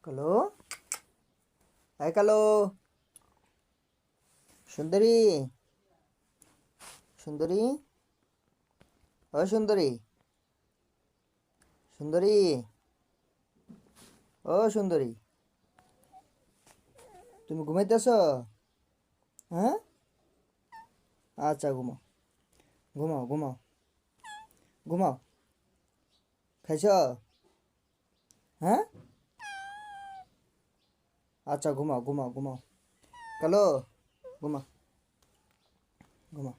কালো, এই কালো, সুন্দরী, সুন্দরী, ও সুন্দরী, সুন্দরী, ও সুন্দরী, তুমি ঘুমাইতেছ? হ্যাঁ, আচ্ছা ঘুমাও, ঘুমাও, ঘুমাও, ঘুমাও। খাইছ? হ্যাঁ, আচ্ছা ঘুমাও, ঘুমাও, ঘুমাও। কালো, ঘুমাও, ঘুমাও।